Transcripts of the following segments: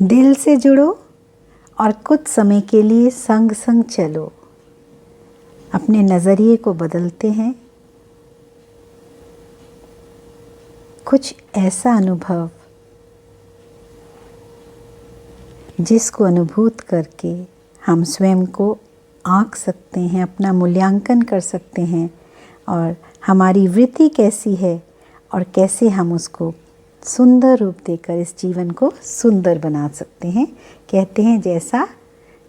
दिल से जुड़ो और कुछ समय के लिए संग संग चलो। अपने नज़रिए को बदलते हैं। कुछ ऐसा अनुभव जिसको अनुभूत करके हम स्वयं को आंक सकते हैं, अपना मूल्यांकन कर सकते हैं और हमारी वृत्ति कैसी है और कैसे हम उसको सुंदर रूप देकर इस जीवन को सुंदर बना सकते हैं। कहते हैं जैसा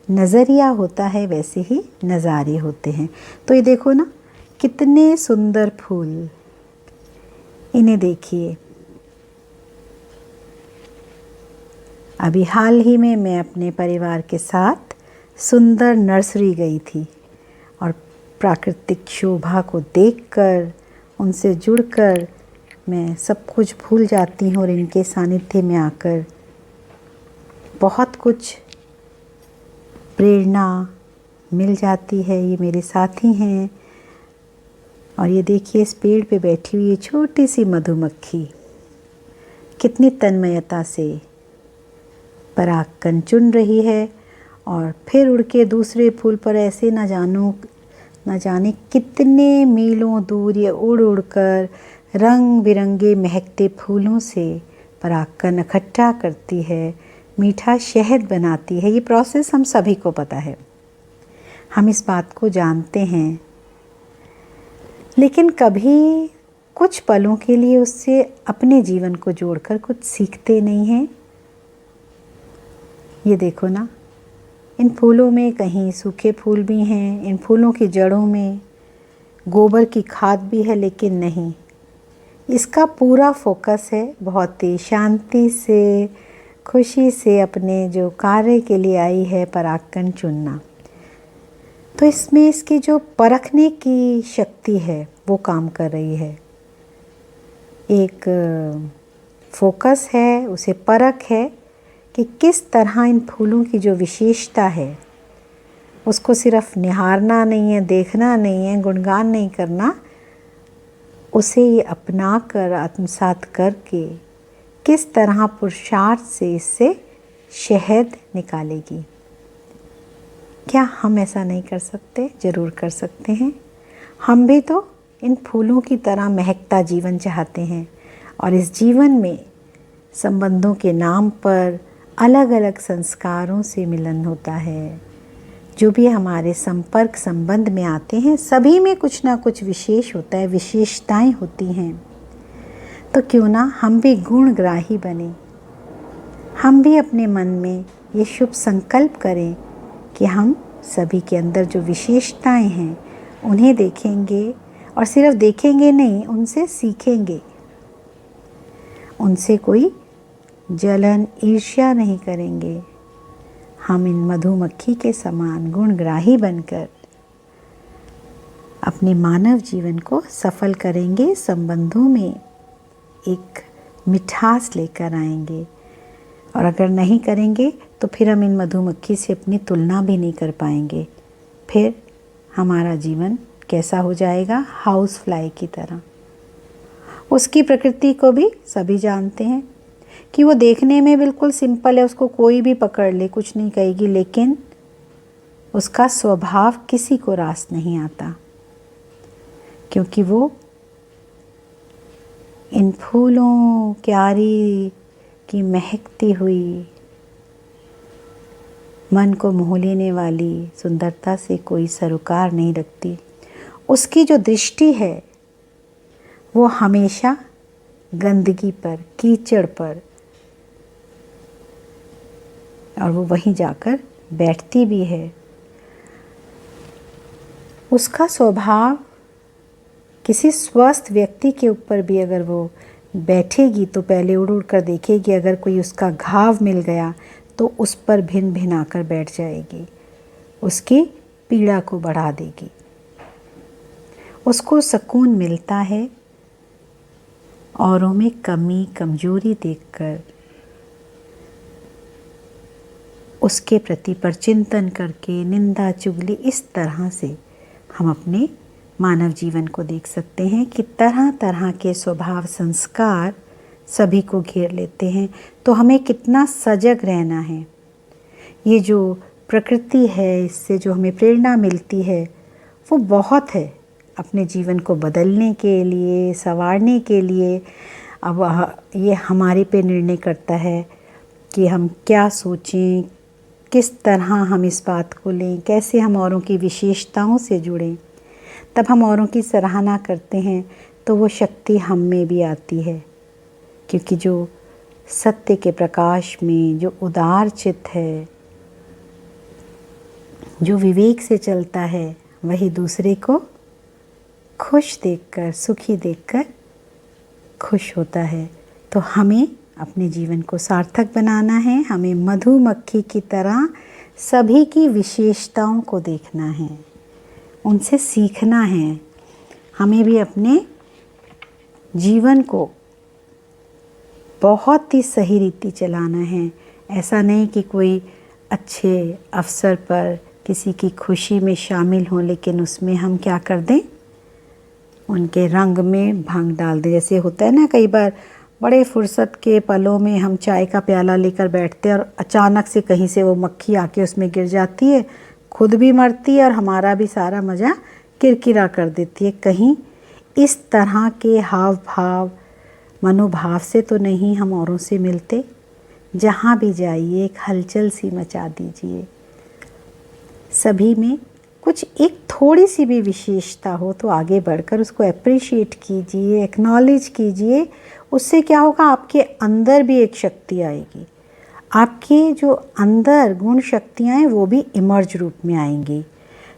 नज़रिया होता है वैसे ही नज़ारे होते हैं। तो ये देखो ना, कितने सुंदर फूल, इन्हें देखिए। अभी हाल ही में मैं अपने परिवार के साथ सुंदर नर्सरी गई थी और प्राकृतिक शोभा को देखकर, उनसे जुड़कर मैं सब कुछ भूल जाती हूँ और इनके सानिध्य में आकर बहुत कुछ प्रेरणा मिल जाती है। ये मेरे साथी हैं और ये देखिए, इस पेड़ पे बैठी हुई ये छोटी सी मधुमक्खी कितनी तन्मयता से परागकण चुन रही है और फिर उड़ के दूसरे फूल पर ऐसे न जाने कितने मीलों दूर ये उड़ उड़ कर रंग बिरंगे महकते फूलों से परागकण इकट्ठा करती है, मीठा शहद बनाती है। ये प्रोसेस हम सभी को पता है, हम इस बात को जानते हैं, लेकिन कभी कुछ पलों के लिए उससे अपने जीवन को जोड़कर कुछ सीखते नहीं हैं। ये देखो ना, इन फूलों में कहीं सूखे फूल भी हैं, इन फूलों की जड़ों में गोबर की खाद भी है, लेकिन नहीं, इसका पूरा फोकस है बहुत ही शांति से, खुशी से अपने जो कार्य के लिए आई है परागकण चुनना। तो इसमें इसकी जो परखने की शक्ति है वो काम कर रही है। एक फोकस है, उसे परख है कि किस तरह इन फूलों की जो विशेषता है उसको सिर्फ निहारना नहीं है, देखना नहीं है, गुणगान नहीं करना, उसे ये अपना कर आत्मसात करके किस तरह पुरुषार्थ से इससे शहद निकालेगी। क्या हम ऐसा नहीं कर सकते? ज़रूर कर सकते हैं। हम भी तो इन फूलों की तरह महकता जीवन चाहते हैं और इस जीवन में संबंधों के नाम पर अलग अलग संस्कारों से मिलन होता है। जो भी हमारे संपर्क संबंध में आते हैं सभी में कुछ ना कुछ विशेष होता है, विशेषताएं होती हैं। तो क्यों ना हम भी गुणग्राही बने, हम भी अपने मन में ये शुभ संकल्प करें कि हम सभी के अंदर जो विशेषताएं हैं उन्हें देखेंगे और सिर्फ देखेंगे नहीं, उनसे सीखेंगे, उनसे कोई जलन ईर्ष्या नहीं करेंगे। हम इन मधुमक्खी के समान गुणग्राही बनकर अपने मानव जीवन को सफल करेंगे, संबंधों में एक मिठास लेकर आएंगे। और अगर नहीं करेंगे तो फिर हम इन मधुमक्खी से अपनी तुलना भी नहीं कर पाएंगे। फिर हमारा जीवन कैसा हो जाएगा? हाउस फ्लाई की तरह। उसकी प्रकृति को भी सभी जानते हैं कि वो देखने में बिल्कुल सिंपल है, उसको कोई भी पकड़ ले कुछ नहीं कहेगी, लेकिन उसका स्वभाव किसी को रास नहीं आता, क्योंकि वो इन फूलों क्यारी की महकती हुई मन को मोह लेने वाली सुंदरता से कोई सरोकार नहीं रखती। उसकी जो दृष्टि है वो हमेशा गंदगी पर, कीचड़ पर, और वो वहीं जाकर बैठती भी है। उसका स्वभाव किसी स्वस्थ व्यक्ति के ऊपर भी अगर वो बैठेगी तो पहले उड़ उड़ कर देखेगी, अगर कोई उसका घाव मिल गया तो उस पर भिन भिन आकर बैठ जाएगी, उसकी पीड़ा को बढ़ा देगी। उसको सुकून मिलता है औरों में कमी कमजोरी देखकर, उसके प्रति परचिंतन करके, निंदा चुगली, इस तरह से हम अपने मानव जीवन को देख सकते हैं कि तरह तरह के स्वभाव संस्कार सभी को घेर लेते हैं। तो हमें कितना सजग रहना है। ये जो प्रकृति है, इससे जो हमें प्रेरणा मिलती है वो बहुत है अपने जीवन को बदलने के लिए, संवारने के लिए। अब ये हमारे पे निर्णय करता है कि हम क्या सोचें, किस तरह हम इस बात को लें, कैसे हम औरों की विशेषताओं से जुड़ें। तब हम औरों की सराहना करते हैं तो वो शक्ति हम में भी आती है, क्योंकि जो सत्य के प्रकाश में जो उदार चित्त है, जो विवेक से चलता है, वही दूसरे को खुश देखकर, सुखी देखकर खुश होता है। तो हमें अपने जीवन को सार्थक बनाना है। हमें मधुमक्खी की तरह सभी की विशेषताओं को देखना है, उनसे सीखना है। हमें भी अपने जीवन को बहुत ही सही रीति चलाना है। ऐसा नहीं कि कोई अच्छे अवसर पर किसी की खुशी में शामिल हों, लेकिन उसमें हम क्या कर दें, उनके रंग में भंग डाल दें। जैसे होता है ना, कई बार बड़े फुर्सत के पलों में हम चाय का प्याला लेकर बैठते हैं और अचानक से कहीं से वो मक्खी आके उसमें गिर जाती है, खुद भी मरती है और हमारा भी सारा मज़ा किरकिरा कर देती है। कहीं इस तरह के हाव भाव, मनोभाव से तो नहीं हम औरों से मिलते। जहाँ भी जाइए एक हलचल सी मचा दीजिए। सभी में कुछ एक थोड़ी सी भी विशेषता हो तो आगे बढ़कर उसको अप्रिशिएट कीजिए, एक्नॉलेज कीजिए। उससे क्या होगा, आपके अंदर भी एक शक्ति आएगी। आपके जो अंदर गुण शक्तियाँ हैं वो भी इमर्ज रूप में आएंगी।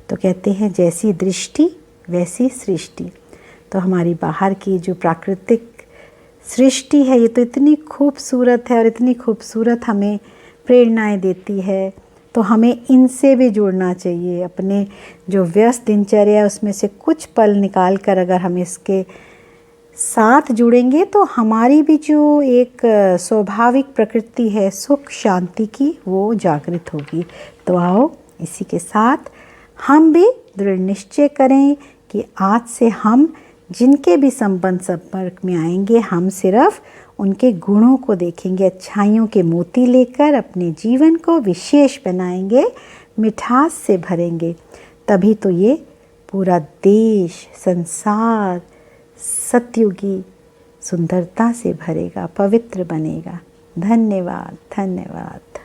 तो कहते हैं जैसी दृष्टि वैसी सृष्टि। तो हमारी बाहर की जो प्राकृतिक सृष्टि है, ये तो इतनी खूबसूरत है और इतनी खूबसूरत हमें प्रेरणाएं देती है। तो हमें इनसे भी जुड़ना चाहिए। अपने जो व्यस्त दिनचर्या उसमें से कुछ पल निकाल कर अगर हम इसके साथ जुड़ेंगे तो हमारी भी जो एक स्वाभाविक प्रकृति है सुख शांति की, वो जागृत होगी। तो आओ इसी के साथ हम भी दृढ़ निश्चय करें कि आज से हम जिनके भी संपर्क में आएंगे, हम सिर्फ उनके गुणों को देखेंगे, अच्छाइयों के मोती लेकर अपने जीवन को विशेष बनाएंगे, मिठास से भरेंगे। तभी तो ये पूरा देश, संसार सतयुगी सुंदरता से भरेगा, पवित्र बनेगा। धन्यवाद, धन्यवाद।